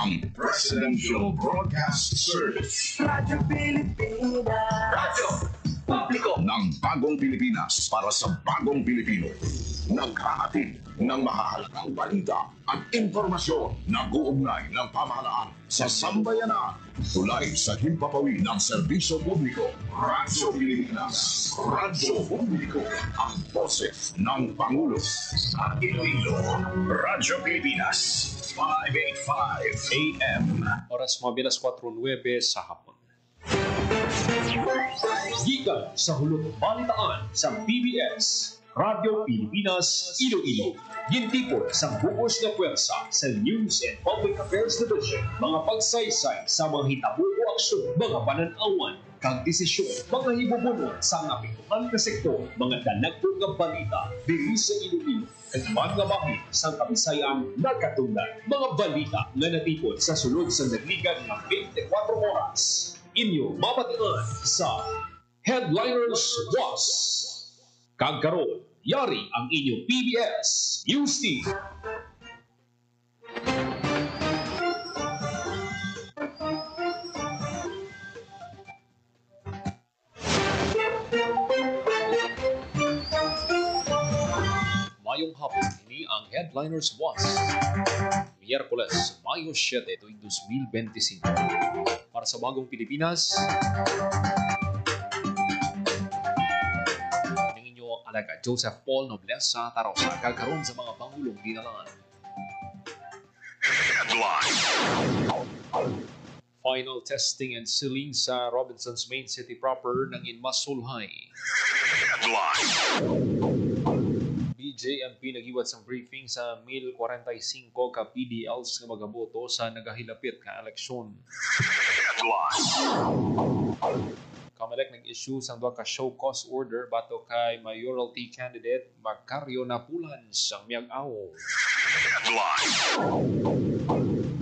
ang Presidential Broadcast Service. Radyo Pilipinas. Radyo Publiko ng Bagong Pilipinas para sa Bagong Pilipino. Naghahatid ng mahahalagang balita at impormasyon na guugnay ng pamahalaan sa sambayanan. Tulay sa himpapawid ng serbisyo publiko. Radyo Pilipinas. Radyo Publiko. Ang boses ng Pangulo sa Iloilo. Radyo Pilipinas. 585 AM. Oras mga 4:09 sa hapon. Gikan sa hulog balitaan sa PBS, Radyo Pilipinas, Iloilo. Gintipon sa buos na pwersa sa News and Public Affairs Division. Mga pagsaysay sa mga hitabo o aksyon, mga pananawan, kag desisyon, mga hibubunon sa napituhan na sektor, mga dalagpong nga balita, diri sa Iloilo. At mga bahin sa Kabisayan nagkatungdan. Mga balita na natipon sa sulod sa nagligan ng 24 oras. Inyo mapatian sa Headliners Was. Kagkaroon, yari ang inyong PBS News Team. Mayong hapon, ini ang Headliners Was. Miyerkules, Mayo 7, tuwing 2025. Para sa Bagong Pilipinas, ng inyo alaga Joseph Paul Noblesa Tarosa, kagkaroon sa mga pangulong dinalangan. Headline. Final testing and sealing sa Robinson's main city proper ng Inmasulhay. Headline. BJMP nagiwat sa briefing sa 1045 ka PDLs nga magaboto sa nagahilapit ka eleksyon. Headline. Kamalek nag-issue sa duha ka show cause order bato kay mayoralty candidate Macario Napulan sa Miag-Aw. Headline.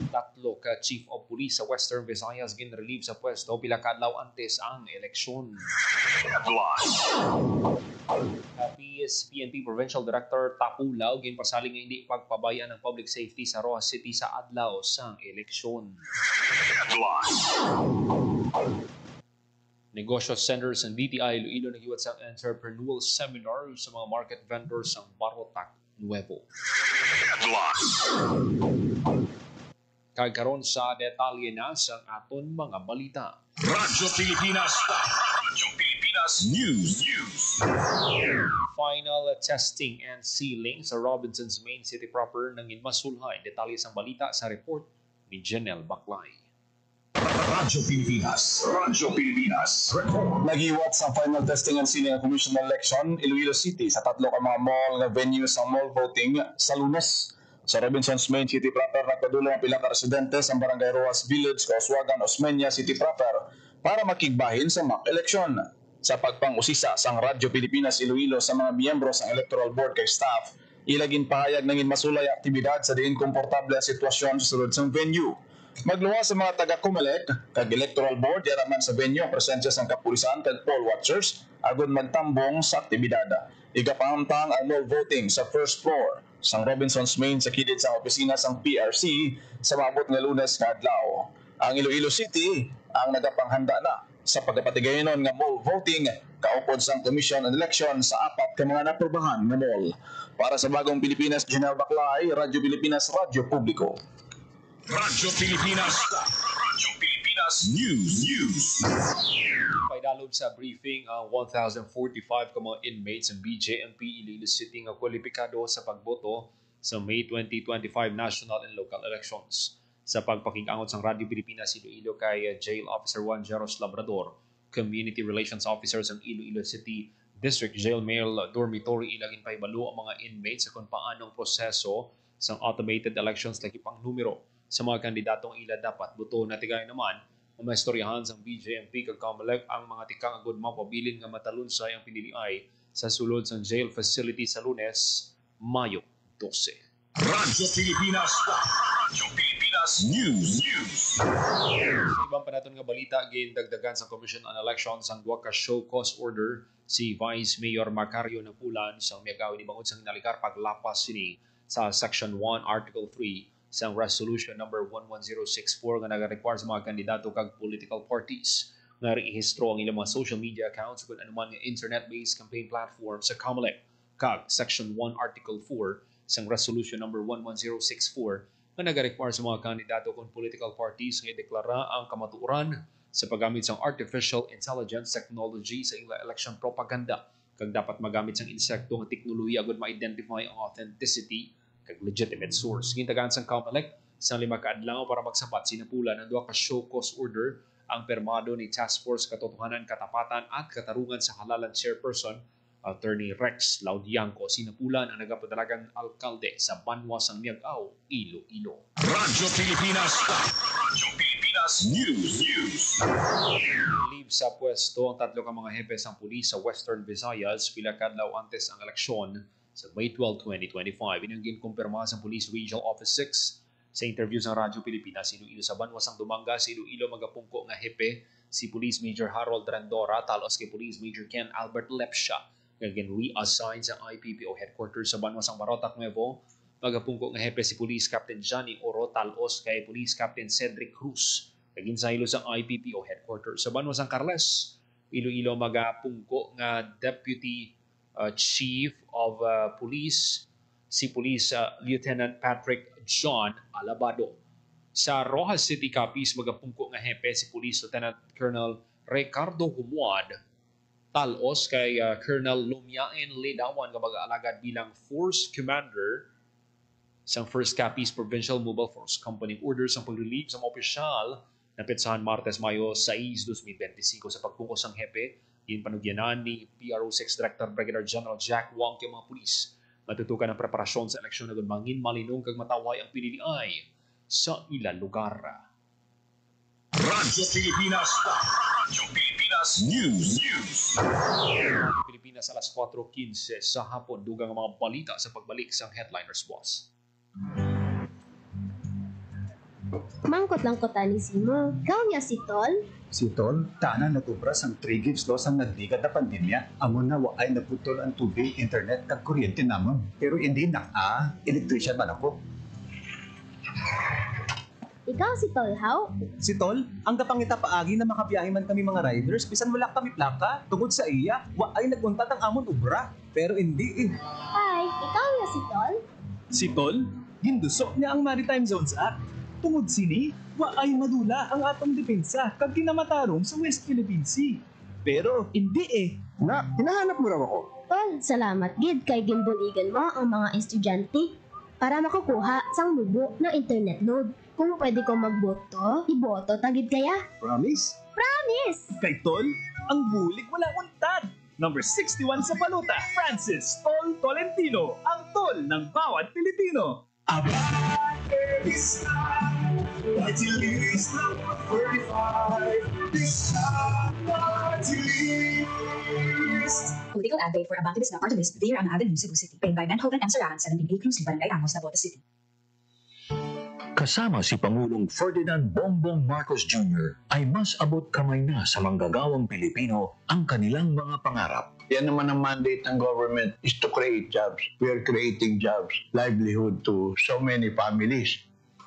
Tatlo ka chief of police sa Western Visayas ginrelieve sa pwesto pila ka adlaw antes ang eleksyon. Headline. PNP Provincial Director Tapulaw ginpasaling nga hindi pagpabayaan ng public safety sa Rojas City sa adlaw sa eleksyon. Headline. Negosyo centers ng DTI Iloilo nagiwat sa entrepreneurial seminar sa mga market vendors ng Barotac Nuevo. Headline. Kagkaroon sa detalye na sa aton mga balita. Radyo Pilipinas. Radyo Pilipinas News. Final testing and sealing sa Robinson's main city proper ng Inmasulhay. Detalye sa balita sa report ni Janelle Baclay. Radyo Pilipinas. Radyo Pilipinas. Nagiwat sa final testing and sealing ng Commission on Election, Iloilo City sa tatlo ka mga mall nga venues sa mall voting sa Lunes. Sa Robinson's main city proper, nagpadulong ang pilang ka residente sa Barangay Rojas Village, Kauswagan, Osmeña City proper para makigbahin sa mock election. Sa pagpang-usisa sang Radyo Pilipinas Iloilo sa mga miyembro sa Electoral Board kay staff, ilagin pahayag ng Inmasulay aktibidad sa diin komportable ang sitwasyon sa sulod sang venue. Magluwas sa mga taga-Comelec kag Electoral Board yaraman sa venue ang presensya sang kapulisan kag poll watchers agon magtambong sa aktibidad. Igapahamtang ang mall voting sa first floor sang Robinson's main sa kilid sa opisina sang PRC sa maabot nga Lunes nga adlaw. Ang Iloilo City ang nagapanghanda na sa pagpatigayonon nga mall voting kaupod sang Commission on Election sa apat ka mga naprobahan nga mall. Para sa Bagong Pilipinas, Janelle Baclay, Radyo Pilipinas, Radyo Publiko. Radyo Pilipinas. Radyo Pilipinas News. Paidalog sa briefing ang 1,045 ka mga inmates ng BJMP Iloilo City nga kwalipikado sa pagboto sa May 2025 national and local elections. Sa pagpakig-angot sang Radyo Pilipinas Iloilo kay Jail Officer Juan Jeros Labrador, Community Relations Officer ng Iloilo City District Jail Male Dormitory, ilagin pa ibalo ang mga inmates sa kung paanong proseso sa automated elections lagi pang numero sa mga kandidatong ila dapat buto na tigay naman ang mga istoryahan sa BJMP kag Comelec ang mga tikang agud mapabilin nga matalunsay ang piniliay sa sulod sa jail facility sa Lunes, Mayo 12. Radyo Pilipinas. Radyo Pilipinas News. Sa ibang panaton nga balita, gindagdagan sa Commission on Elections ang duha ka show cause order si Vice Mayor Macario Napulan sa Miag-Aw ni bangod sang nalikar paglapas sini sa Section 1 Article 3 sa Resolution number 11064 nga nag-require sa mga kandidato kag political parties nga rehistro ang ilang mga social media accounts kung anuman nga internet-based campaign platform sa COMELEC kag Section 1 Article 4 sa Resolution number 11064 nga nag-require sa mga kandidato kung political parties nga ideklara ang kamatuoran sa paggamit ng artificial intelligence technology sa ilang election propaganda kag dapat magamit sang insekto nga teknolohiya agud ma-identify ang authenticity kag legitimate source. Gintagaan sang COMELEC sa 5 ka adlaw para magsabat sinapulan ang 2 ka show cause order ang permado ni Task Force Katotohanan, Katapatan at Katarungan sa Halalan Chairperson Attorney Rex Laudianco. Sinapulan ang nagapadalagang alkalde sa Banwa sang Miagao, Iloilo. Radyo Pilipinas. Radyo Pilipinas News. Leave sa pwesto ang 3 ka mga hepes ng pulis sa Western Visayas pila ka adlaw antes ang eleksyon sa May 12, 2025. Inyong ginkumpirma sa Police Regional Office 6 sa interview sa Radyo Pilipinas. Iloilo sa Banwa sang Dumanga sa Iloilo magapungko nga hepe si Police Major Harold Randora talos kay Police Major Ken Albert Lepsha nga gin-reassign sa IPPO headquarters sa Banwa sang Barotac Nuevo. Magapungko nga hepe si Police Captain Johnny Oro talos kay Police Captain Cedric Cruz kaginsaylo sa IPPO headquarters sa Banwa sang Carles. Iloilo magapungko nga Deputy Chief of Police si Police Lieutenant Patrick John Alabado. Sa Rojas City Capiz magapungko nga hepe si Police Lieutenant Colonel Ricardo Humuad talos kay Colonel Lumiain Ledawan nga mag-aalagad bilang Force Commander sa 1st Capiz Provincial Mobile Force Company. Orders ang pag-relieve sa mga opisyal na petsahan Martes, Mayo 6, 2025 sa pagpungko sang hepe. Yung panugyanan ni PRO6 Director Brigadier General Jack Wong kay mga pulis. Matutukan ang preparasyon sa eleksyon na mangin malinong kag mataway ang PDDI sa ilang lugar. Radyo Pilipinas. Radyo Pilipinas News. Pilipinas alas 4:15 sa hapon. Dugang ang mga balita sa pagbalik sa Headliners Boss. Mangkot-langkotan ni Simo. Ikaw niya si Tol? Si Tol, tanan natubras ang 3 gigs loss ang nagdigad na pandemya. Amon na waay naputol ang tubig, internet, kag kuryente namon. Pero hindi na electrician man ako. Ikaw si Tol, how? Si Tol, ang kapangita paagi na makabiyahe man kami mga riders, bisan wala kami plaka, tungod sa iya, waay naguntat ang amon ubra. Pero hindi Hi, ikaw niya si Tol? Si Tol, gindusok niya ang Maritime Zones Act. Tungod sini, waay madula ang atong depensa kag kinamatarong sa West Philippine Sea. Pero hindi Na, hinahanap mo raw ako. Tol, salamat gid kay ginbuligan mo ang mga estudyante para makukuha sang mubo ng internet load. Kung pwede ko magboto, iboto tagid kaya? Promise? Promise! kay Tol, ang bulig wala untad. Number 61 sa balota, Francis Tol Tolentino, ang Tol ng bawat Pilipino. Political ad paid for Abantilis na Party List, Dear Ana Avenue, Cebu City. Paid by Ben Hogan M. Sarahan, 17A Cruz, Barangay Amos, Navotas City. Kasama si Pangulong Ferdinand Bongbong Marcos Jr. ay mas abot kamay na sa manggagawang Pilipino ang kanilang mga pangarap. Yan naman ang mandate ng government is to create jobs. We are creating jobs, livelihood to so many families.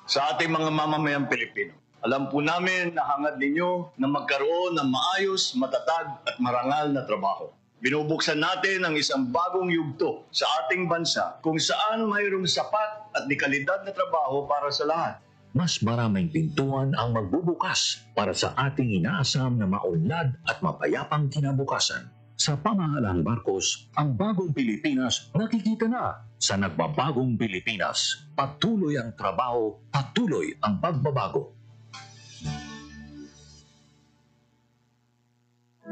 Sa ating mga mamamayang Pilipino, alam po namin na hangad ninyo na magkaroon ng maayos, matatag at marangal na trabaho. Binubuksan natin ang isang bagong yugto sa ating bansa kung saan mayroong sapat at dekalidad na trabaho para sa lahat. Mas maraming pintuan ang magbubukas para sa ating inaasam na maunlad at mapayapang kinabukasan. Sa pamahalaang Marcos, ang bagong Pilipinas nakikita na sa nagbabagong Pilipinas. Patuloy ang trabaho, patuloy ang pagbabago.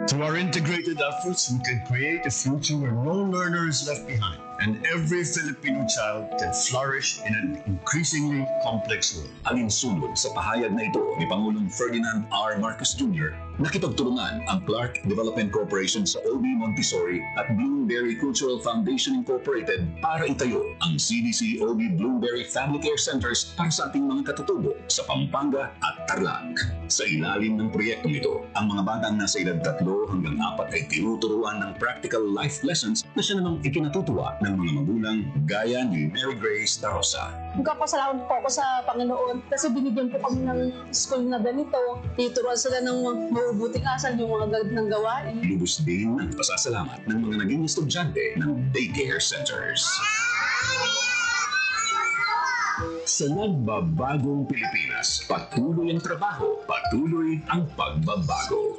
Through our integrated efforts, we can create a future where no learner is left behind and every Filipino child can flourish in an increasingly complex world. Alinsunod sa pahayag na ito ni Pangulong Ferdinand R. Marcos Jr., nakipagtulungan ang Clark Development Corporation sa OB Montessori at Bloomberry Cultural Foundation Incorporated para itayo ang CDC OB Bloomberry Family Care Centers para sa ating mga katutubo sa Pampanga at Tarlac. Sa ilalim ng proyektong ito, ang mga batang nasa edad 3 hanggang 4 ay tinuturuan ng practical life lessons na siya namang ikinatutuwa ng mga magulang gaya ni Mary Grace Darosa. Magkapasalamat po ako sa Panginoon kasi binigyan po kami ng school na ganito. Tituruan sila ng mabubuting asal yung mga gagawin ng gawain. Lubos din ang pasasalamat ng mga naging estudyante ng daycare centers. Sa nagbabagong Pilipinas, patuloy ang trabaho, patuloy ang pagbabago.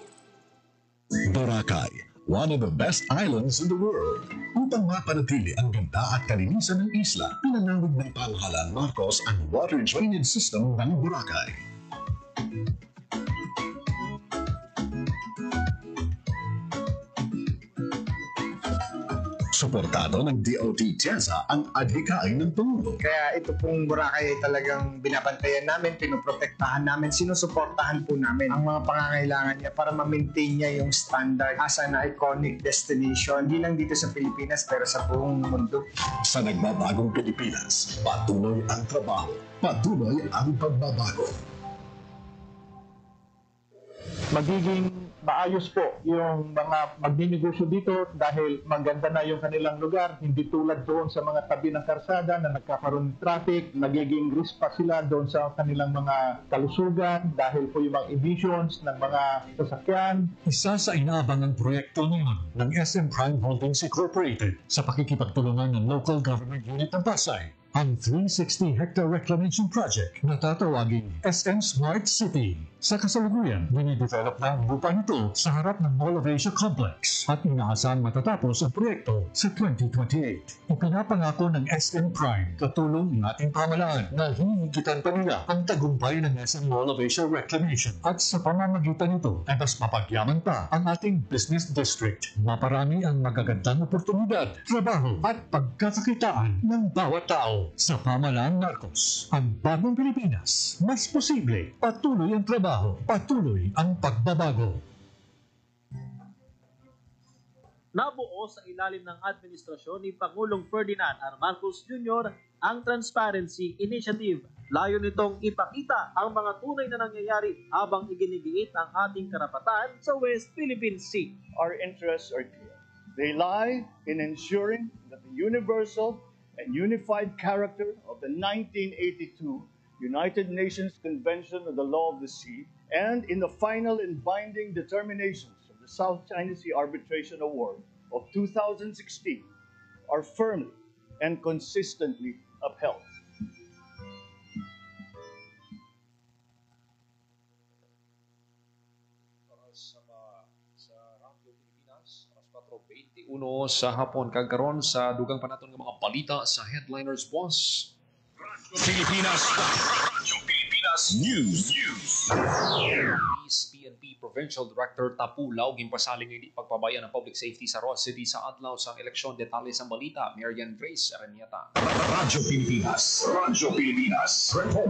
Boracay, one of the best islands in the world. Upang mapanatili ang ganda at kalinisan ng isla, pinanawag ng pamahalaan Marcos ang water drainage system ng Boracay. Suportado ng DOT TIEZA ang adhikain ng Pangulo. Kaya ito pong Boracay ay talagang binabantayan namin, pinoprotektahan namin, sinusuportahan po namin ang mga pangangailangan niya para ma-maintain niya yung standard as an iconic destination, hindi lang dito sa Pilipinas pero sa buong mundo. Sa nagbabagong Pilipinas, patuloy ang trabaho, patuloy ang pagbabago. Magiging maayos po yung mga magninegosyo dito dahil maganda na yung kanilang lugar, hindi tulad doon sa mga tabi ng karsada na nagkakaroon ng traffic, nagiging risk pa sila doon sa kanilang mga kalusugan dahil po yung mga emissions ng mga sasakyan. Isa sa inaabangang proyekto ngayon ng SM Prime Holdings Incorporated sa pakikipagtulungan ng Local Government Unit ng Pasay, ang 360-hectare reclamation project na tatawaging SM Smart City. Sa kasalukuyan, dinidevelop na ang lupa nito sa harap ng Mall of Asia Complex at inaasang matatapos ang proyekto sa 2028. Ipinapangako ng SM Prime katulong ng ating pamahalaan na hinihigitan pa nila ang tagumpay ng SM Mall of Asia Reclamation at sa pamamagitan nito ay mas mapagyaman pa ang ating business district. Maparami ang magagandang oportunidad, trabaho at pagkakakitaan ng bawat tao. Sa pamahalaan Marcos, ang bagong Pilipinas, mas posible, patuloy ang trabaho, patuloy ang pagbabago. Nabuo sa ilalim ng administrasyon ni Pangulong Ferdinand R. Marcos Jr. ang Transparency Initiative. Layo nitong ipakita ang mga tunay na nangyayari habang iginigiit ang ating karapatan sa West Philippine Sea. Our interests are clear. They lie in ensuring that the universal and unified character of the 1982 United Nations Convention on the Law of the Sea and in the final and binding determinations of the South China Sea Arbitration Award of 2016 are firmly and consistently upheld. Sa hapon kagkaron sa dugang panaton ng mga balita sa Headliners Boss. Radyo Pilipinas News. PNP Provincial Director Tapulaw gimpasaling hindi pagpabayaan ng public safety sa Roa City sa adlaw sa eleksyon. Detalye sa balita, Marian Grace Aranieta. Radyo Pilipinas.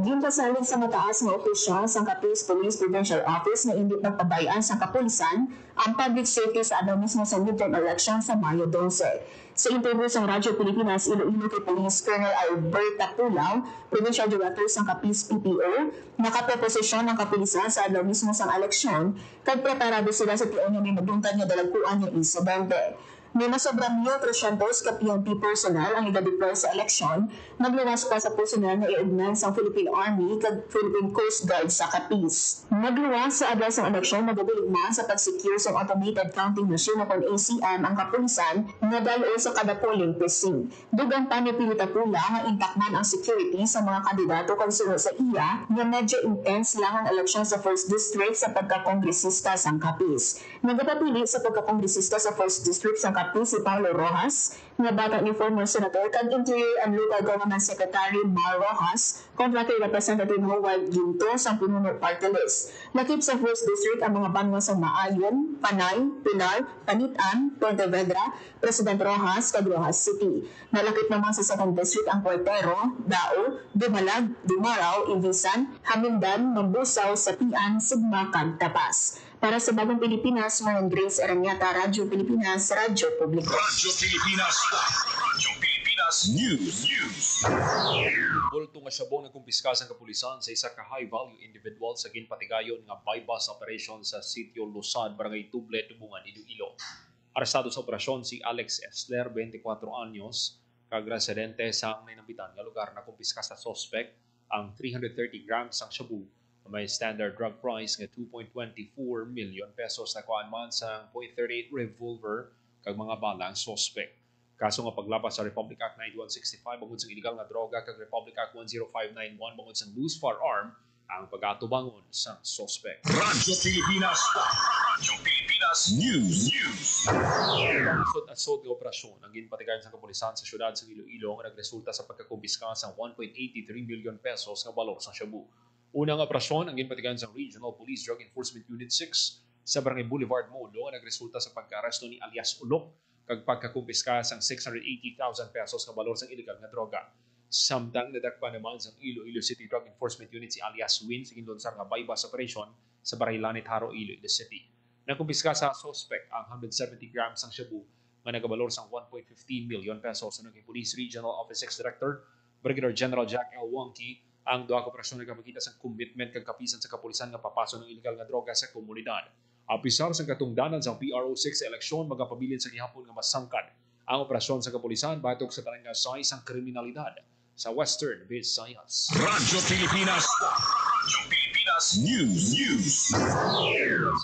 Gimpasaling sa mataas nga opisyal sa Capiz Police Provincial Office na hindi nagpabayaan sa kapulisan ang public safety sa adlaw mismo sa midterm election sa Mayo 12. Sa interview sa Radyo Pilipinas, Iloilo kay Police Colonel Alberta Pulaw, Provincial Director sa Capiz PPO, nakaproposisyon ng kapulisan sa adlaw mismo sa eleksyon, kag preparado sila sa tiyon nga may madungtan nga dalagkuan nga insidente. May masobrang 1,300 ka PNP personnel ang idadeploy sa eleksyon, nagluwas pa sa personnel na iugnan sa Philippine Army kag Philippine Coast Guard sa Capiz. Nagluwas sa adlaw sa eleksyon nagabuligman sa pag-secure sa automated counting machine o kung ACM ang kapulisan nga dalo sa kada polling precinct. Dugang pa ni Pilita Pula nga intakman ang security sa mga kandidato kung sunod sa iya nga medyo intense lang ang eleksyon sa 1st District sa pagkakongresista sa Capiz. Nagapapili sa pagkakongresista sa 1st District sa Capiz si Paulo Rojas, nga bata ni former Senator kag Interior and Local Government Secretary Mar Rojas, kontra kay Representative Howard Ginto sa Pinuno Party List. Lakip sa 1st District ang mga banwa sa Maayon, Panay, Pilar, Panitan, Pontevedra, President Rojas, kag Rojas City. Nalakip naman sa 2nd District ang Cuartero, Dao, Dumalag, Dumaraw, Ibisan, Hamindan, Mambusaw, Sapian, Sigma, kag Tapas. Para sa Bagong Pilipinas, Marian Grace Aranieta, Radyo Pilipinas, Radyo Publiko. Radyo Pilipinas News. Bulto nga syabong nagkumpiska sa kapulisan sa isa ka high-value individual sa ginpatigayon nga bypass operation sa Sitio Lusad, Barangay Tuble, Tubungan, Iloilo. Arestado sa operasyon si Alex Esler, 24 anyos, kag residente sa nainambitan nga lugar na kumpiska sa suspect ang 330 grams sang shabu na may standard drug price nga 2.24 million pesos na kuan man sa .38 revolver kag mga bala ang suspect. Kaso nga paglabas sa Republic Act 9165 bangod sa illegal nga droga kag Republic Act 10591 bangod sa loose firearm ang pag-atubangon sa suspect. Radyo Pilipinas. Radyo Pilipinas News. Asod nga operasyon ang ginpatigayon sa kapulisan sa syudad sa Iloilo nga nagresulta sa pagkakumpiska sa 1.83 million pesos nga balor sa shabu. Unang operasyon ang ginpatigayon sa Regional Police Drug Enforcement Unit 6 sa Barangay Boulevard, Molo nga nagresulta sa pagka-aresto ni alias Ulok kag pagkakumpiska sang 680,000 pesos nga balor sa illegal nga droga. Samtang nadakpa naman sa Iloilo City Drug Enforcement Unit si alias Win sa ginlunsar nga bypass operation sa Barangay Lanit Haro, Iloilo City. Nakumpiska sa suspect ang 170 grams ng shabu nga nagabalor sa 1.15 million pesos sa naging Police Regional Office 6 Director Brigadier General Jack L. Wonky. Ang duha ka operasyon nagpakita sa commitment kag kapisan sa kapulisan nga papaso ng illegal nga droga sa komunidad. Apisar sa katungdanan sa PRO6 eleksyon magapabilin sa gihapon nga masangkad ang operasyon sa kapulisan batok sa tanang size ang kriminalidad sa Western Visayas. Radyo Pilipinas. Radyo Pilipinas News.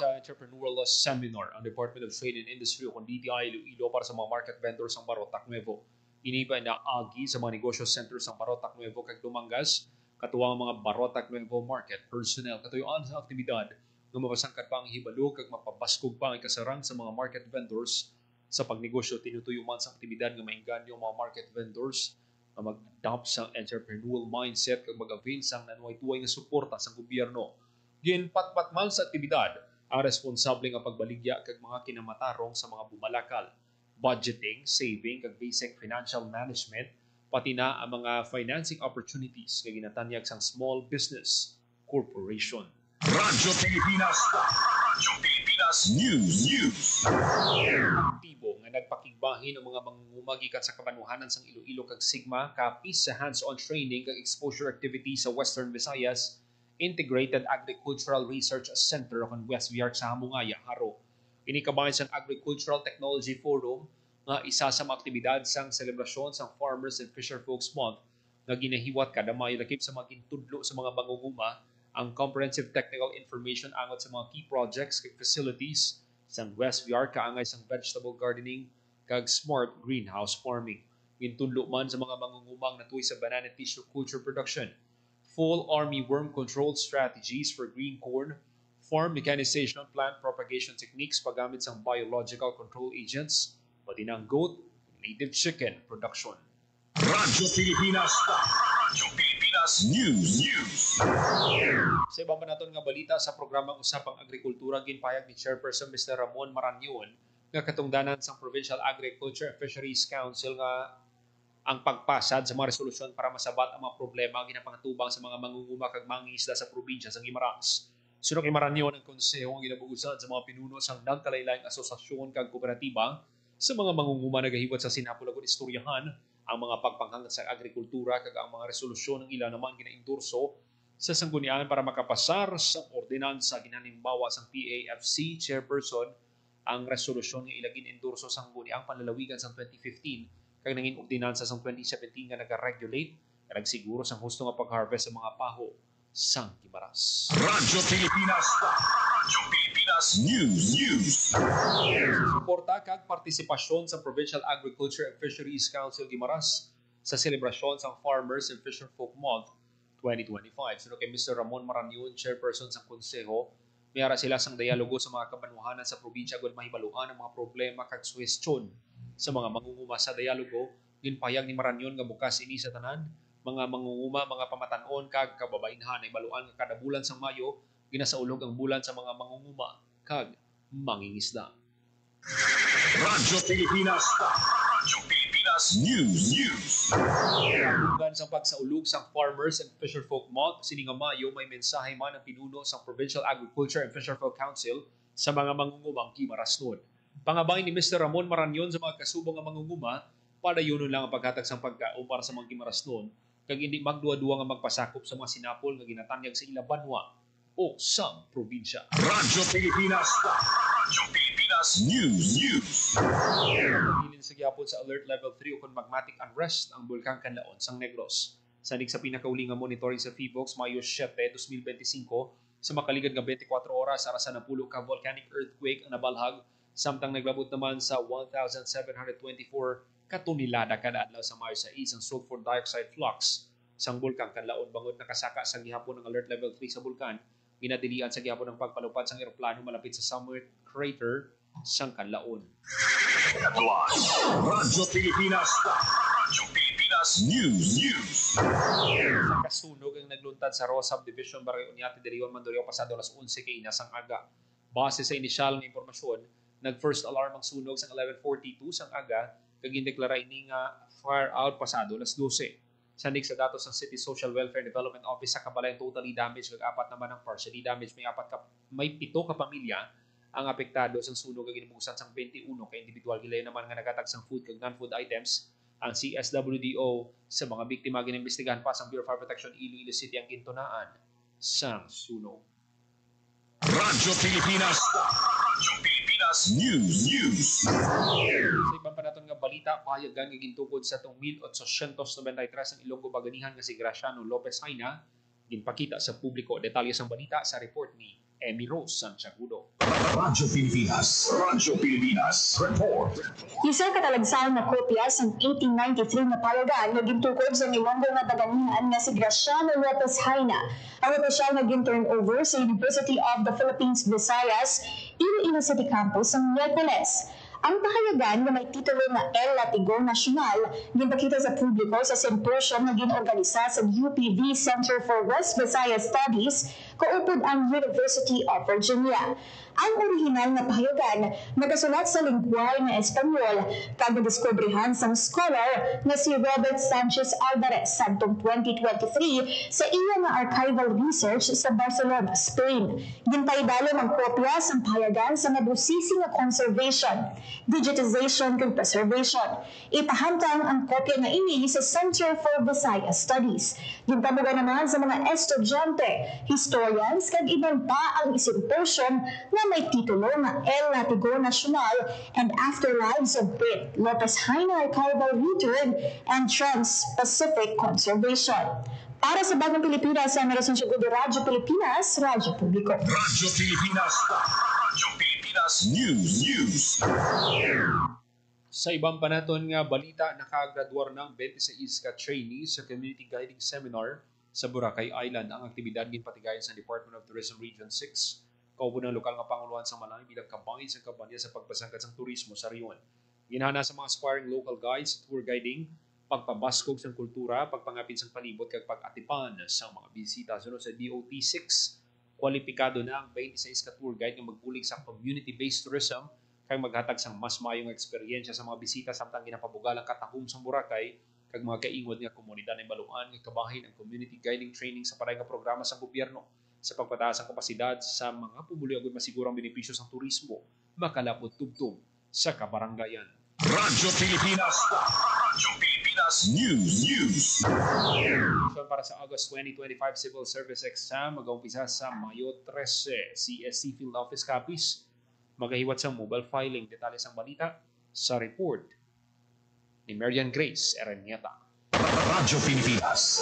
Sa entrepreneurial seminar ang Department of Trade and Industry o DTI Iloilo para sa mga market vendors ng Barotac Nuevo. Iniba na agi sa mga negosyo centers ng Barotac Nuevo kag Dumangas katuwang mga Barotac Nuevo market personnel katuyuan sa aktibidad nga mapasangkat pa ang hibalo kag mapabaskog pa ang kasarang sa mga market vendors sa pagnegosyo. Tinutuyo man sa aktibidad nga mainganyo mga market vendors na mag-adopt sa entrepreneurial mindset kag mag-avail sa nanuay-tuway nga suporta sa gobyerno. Ginpatpat man sa aktibidad ang responsable nga pagbaligya kag mga kinamatarong sa mga bumalakal, budgeting, saving kag basic financial management pati na ang mga financing opportunities nga ginatanyag sang Small Business Corporation. Radyo Pilipinas. Radyo Pilipinas News. Aktibo nga nagpakigbahin ang mga mangungumagikan sa kabanuhanan sang Iloilo kag Sigma kapis sa hands-on training kag exposure activity sa Western Visayas Integrated Agricultural Research Center on West Viarc sa Hamungaya, Haro. Ini kabahin sang Agricultural Technology Forum nga isa sa mga aktibidad sang selebrasyon sang Farmers and Fisher Folks Month nga ginahiwat kada Mayo lakip sa mga gintudlo sa mga mangunguma ang comprehensive technical information angot sa mga key projects kag facilities sang West Viarc kaangay sang vegetable gardening kag smart greenhouse farming. Gintudlo man sa mga mangungumang natuy sa banana tissue culture production, full army worm control strategies for green corn, farm mechanization, plant propagation techniques paggamit sang biological control agents, pati ng goat, native chicken production. Radyo Pilipinas. Radyo Pilipinas News. Sa ibang naton nga balita sa programang Usapang Agrikultura, ginpayag ni Chairperson Mr. Ramon Maranyon nga katungdanan sa Provincial Agriculture and Fisheries Council nga ang pagpasad sa mga resolusyon para masabat ang mga problema ginapangtubang sa mga mangunguma kag mangingisda sa probinsya sa Guimaras. Sunod kay Maranyon ang konseho ang ginabuusan sa mga pinuno sang nagkalaylayng asosasyon kag kooperatiba sa mga mangunguma nagahiwat sa sinapol ug istoryahan ang mga pagpanghangat sa agrikultura kag ang mga resolusyon ng ilan naman ginaendorso sa sanggunian para makapasar sa ordinansa. Ginhalimbawa sang PAFC chairperson ang resolusyon nga ilagin endorso sang sangguniang panlalawigan sang 2015 kag nangin ordinansa sang 2017 nga nagaregulate nga nagsiguro sang husto nga pag-harvest sa mga paho sang Guimaras. Radyo Pilipinas. Radyo Pilipinas News. Suporta kag partisipasyon sa Provincial Agriculture and Fisheries Council Guimaras sa selebrasyon sa Farmers and Fisher Folk Month 2025. Sunod kay Mr. Ramon Maranyon, chairperson sa konseho, mayara sila sang dialogo sa mga kabanuhanan sa probinsya agud mahibaluan ang mga problema kag suhestyon sa mga mangunguma. Sa dialogo, ginpayag ni Maranyon nga bukas ini sa tanan mga mangunguma, mga pamatanon kag kababainhan ay baluan nga kada bulan sa Mayo ginasaulog ang bulan sa mga mangunguma kag mangingisda. Radyo Pilipinas. Radyo Pilipinas News. Tugan sa pagsaulog sa Farmers and Fisher Folk Month sini nga Mayo, may mensahe man ang pinuno sa Provincial Agriculture and Fisher Folk Council sa mga mangungumang Guimaras nun. Pangabay ni Mr. Ramon Maranyon sa mga kasubong nga mangunguma, padayonon lang ang paghatag sa pagkaon para sa mga Guimaras nun, kag hindi magduwa-duwa nga magpasakop sa mga sinapol nga ginatanyag sa ila banwa o sa probinsya. Radyo Pilipinas. Radyo Pilipinas Pilipinas News. Hilin sa gyapon sa alert level 3 o kung magmatic unrest ang bulkang Canlaon sang Negros. Sanig sa pinakauling nga monitoring sa PHIVOLCS Mayo 7, 2025 sa makaligad nga 24 oras ara sa napulo ka volcanic earthquake ang nabalhag samtang naglabot naman sa 1,724 katonelada kada adlaw sa Mayo 6 ang sulfur dioxide flux sang bulkang Canlaon bangod nakasaka sa gihapon ng alert level 3 sa bulkan. Ginadilian sa gihapon ng pagpalupad sang eroplano malapit sa Summit Crater sang Canlaon. Radyo Pilipinas News. Sa kasunog ang nagluntad sa Roa Subdivision, Barangay Oñate, Dilion, Mandurriao, pasado alas 11 kay inasang aga. Base sa inisyal ng impormasyon, nag-first alarm ang sunog sa 11:42 sang aga, kag gindeklara ini nga fire out pasado alas 12. Sanig sa datos ng City Social Welfare and Development Office sa Kabalay totally damaged kag 4 naman ang partially damaged. May 7 ka pamilya ang apektado sa sunog kag ginubusan sang 21 ka individual gilay naman nga nagatag sang food kag non-food items. Ang CSWDO sa mga biktima ginembestigahan pa sa Bureau of Fire Protection Iloilo City ang gintunaan sang sunog. Radyo Pilipinas News. Sa ibang panaton nga balita, pahayagan nga gintukod sa itong 1893 ang Ilonggo Baganihan nga si Graciano Lopez Haina, ginpakita sa publiko. Detalye sang balita sa report ni Emmy Rose Santiagudo. Radyo Pilipinas Report. Isa katalagsaon na kopya sa 1893 na payagan na gintukod sa Ilonggo nga Baganihan nga si Graciano Lopez Haina. Ang opisyal na gin-turn over sa University of the Philippines Visayas, Iloilo City Campus ang Miyerkules. Ang pahayagan na may titulo na El Latigo Nacional ginpakita sa publiko sa symposium na ginorganisa sa UPV Center for West Visayas Studies kaupod ang University of Virginia. Ang orihinal na pahayagan nagasulat sa lingway na Espanyol kag nadiskobrehan sang scholar na si Robert Sanchez Alvarez santong 2023 sa iya nga archival research sa Barcelona, Spain. Ginpaidalo ng kopya sang pahayagan sa nabusisi nga conservation, digitization kag preservation. Ipahantang ang kopya nga ini sa Center for Visayas Studies. Gintabugan naman sa mga estudyante, historians kag iban pa ang symposium na may titulo na El Latigo Nacional and Afterlives of Brit Lopez Haina Archival Return and Trans-Pacific Conservation. Para sa Bagong Pilipinas, sa Emerson Santiagudo, Radyo Pilipinas, Radyo Publiko. Radyo Pilipinas News. Sa ibang panaton nga balita, nakagraduar ng 26 ka trainees sa Community Guiding Seminar sa Boracay Island. Ang aktibidad ginpatigayon sa Department of Tourism Region 6. Kaupo ng lokal nga Panguluan sa Malay bilang kampanya sa kampanya sa pagpasangkat sa turismo sa riyon. Ginhana sa mga aspiring local guides, tour guiding, pagpabaskog sa kultura, pagpangapin sa palibot kag pag-atipan sa mga bisita. Sunod sa DOT 6, kwalipikado na ang 26 ka tour guide nga magbulig sa community-based tourism kag maghatag sang mas mayong eksperyensya sa mga bisita samtang ginapabugal ang katahum sa Boracay kag mga kaingod nga komunidad ng Baluan nga kabahin ang community guiding training sa paray nga programa sa gobyerno sa pagpataas ng kapasidad sa mga pumuli agad masiguro ang benepisyo sa turismo makalapot tubtub sa kabarangayan. Radyo Pilipinas News. So para sa August 2025 Civil Service Exam, mag-umpisa sa Mayo 13. CSC Field Office copies magahiwat sa mobile filing. Detalye sang balita sa report ni Marian Grace Erenieta. Radyo Pilipinas.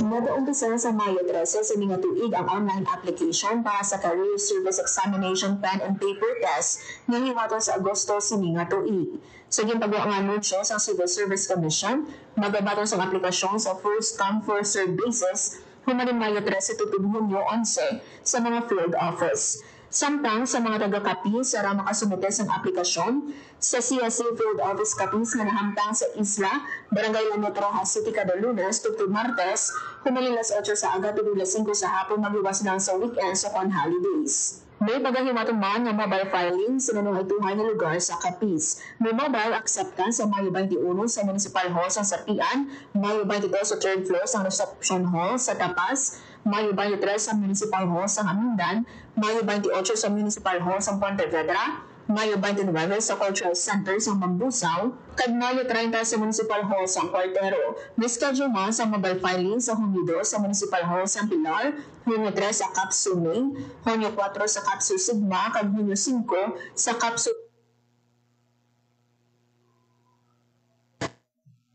Nag-uumpisa sa Mayo 13 sa mga tuig ang online application para sa Career Service Examination Pen and Paper Test nga hiwaton sa Agosto sa mga tuig. Sa ginpagawa nga anunsyo sa Civil Service Commission, magabaton sa aplikasyon sa first come first served basis humanin Mayo 13 tutig Hunyo 11 sa mga field office. Samtang sa mga taga-kapi sa makasumite sa aplikasyon sa CSC Field Office Capis nga nahamtang sa Isla, Barangay La Metroha City kada Lunes, tutig Martes, humanin las 8 sa aga tutig las 5 sa hapon magiwas lang sa weekends o on holidays. May pagkahimatong man ng mobile filing sa nanuhaytuhay na lugar sa Capiz. May mobile acceptance sa Mayo 21 sa Municipal Hall sa Sapian, Mayo 22 sa 3rd floor sa Reception Hall sa Tapas, Mayo 23 sa Municipal Hall sa Amindan, Mayo 28 sa Municipal Hall sa Pontevedra, Mayo 29 sa Cultural Center sa Mambusaw, kag Mayo 30 sa Municipal Hall sa Cuartero. Mischedule man sa mobile filing sa Hunyo 2 sa Municipal Hall sa Pilar, Hunyo 3 sa Capsu Main, Hunyo 4 sa Capsu Sigma, kag Hunyo 5 sa Capsu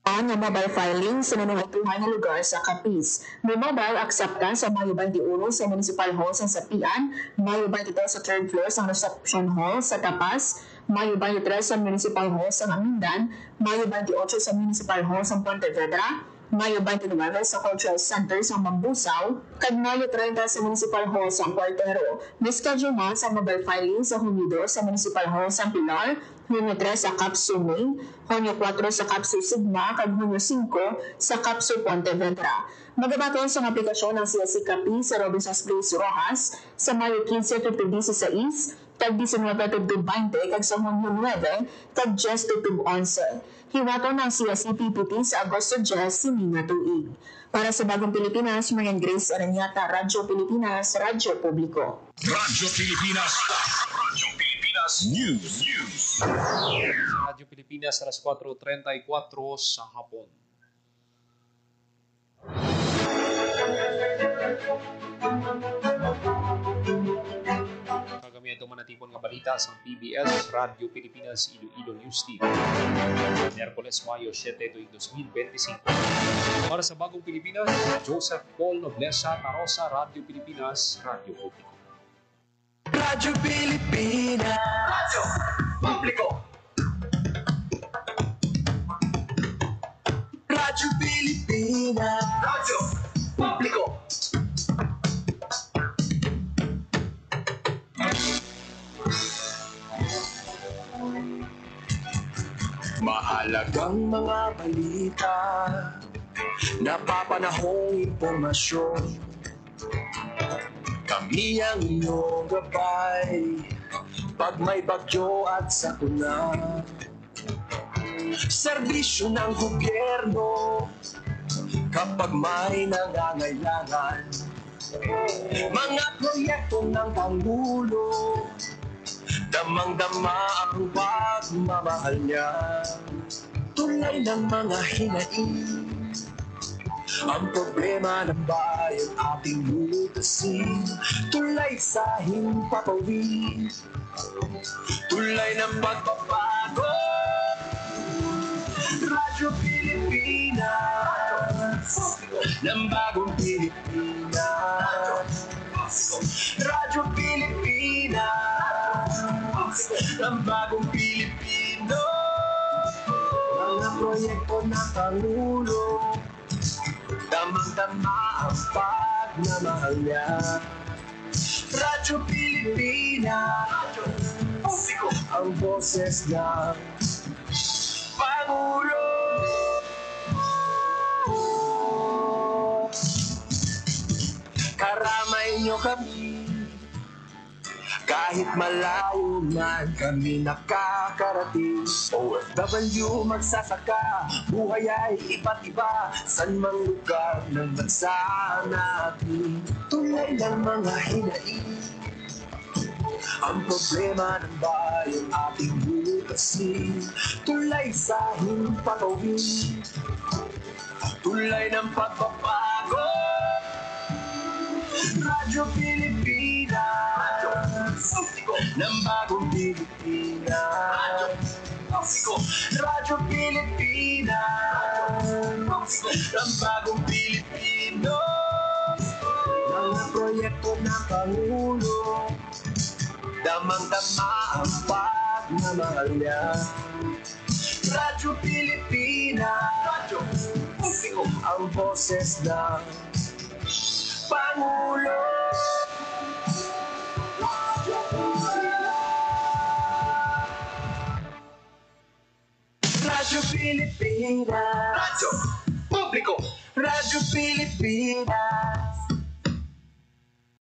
ang mobile filing sa nanungatuhan na lugar sa Capiz. May mobile acceptance sa Mayo 21 sa Municipal Hall sa Sapian, Mayo 22 sa 3rd floor sa Reception Hall sa Tapas, Mayo 23 sa Municipal Hall sa Amindan, Mayo 28 sa Municipal Hall sa Pontevedra, Mayo 29 sa Cultural Center sa Mambusaw, kag Mayo 30 sa Municipal Hall sa Cuartero. Mischedule man sa mobile filing sa Hunyo 2 sa Municipal Hall sa Pilar, Hunyo 3 sa Capsu Main, Hunyo 4 sa Capsu Sigma, kag Hunyo 5 sa Capsu Pontevedra. Magabaton sa aplikasyon ng CSC Capi sa Robinsons Place Rojas sa Mayo 15 to 16, kag 19 to 20, kag sa Hunyo 9, kag 10 to 11. Hiwato ng CSC PPT sa Agosto 10 sininga tuig. Para sa Bagong Pilipinas, Marian Grace Aranyata, Radyo Pilipinas, Radyo Publiko. Radyo Pilipinas. Radyo Pilipinas News. Radyo Pilipinas, alas 4:34 sa hapon. Kagamihan ito manatipon nga balita sa PBS Radyo Pilipinas Iloilo News Team. Miyerkules, Mayo 7, 2025. Para sa Bagong Pilipinas, Joseph Paul Noblesa Tarosa, Radyo Pilipinas, Radyo Publiko. Radyo Pilipinas. Radyo Publiko. Radyo Pilipinas. Radyo Publiko. Mahalagang mga balita, napapanahong impormasyon. Kami ang inyong gabay, pag may bagyo at sakuna. Serbisyo ng gobyerno, kapag may nangangailangan. Mga proyekto ng Pangulo, damang-dama ang pagmamahal niya. Tulay ng mga hinaing, ang problema ng bayan ating lutasin. Tulay sa himpapawid, tulay ng pagbabago. Radyo Pilipinas, ng bagong Pilipinas. Radyo Pilipinas, ng bagong Pilipino. Mga proyekto ng Pangulo, damang-dama ang pagmamahal niya. Radyo Pilipinas, ang boses ng Pangulo. Karamay niyo kami, kahit malayo man kami nakakarating. OFW magsasaka, buhay ay iba't iba, san mang lugar ng bansa natin. Tulay ng mga hinaing, ang problema ng bayan ating lutasin. Tulay sa himpapawid, tulay ng pagbabago. Radyo Pilipinas, ng bagong Pilipinas. Radyo Pilipinas, ng bagong Pilipino. Mga proyekto ng Pangulo, damang-dama ang pagmamahal niya. Radyo Pilipinas, ang boses ng Pangulo. Radyo Pilipinas, Radyo Publiko. Radyo Pilipinas,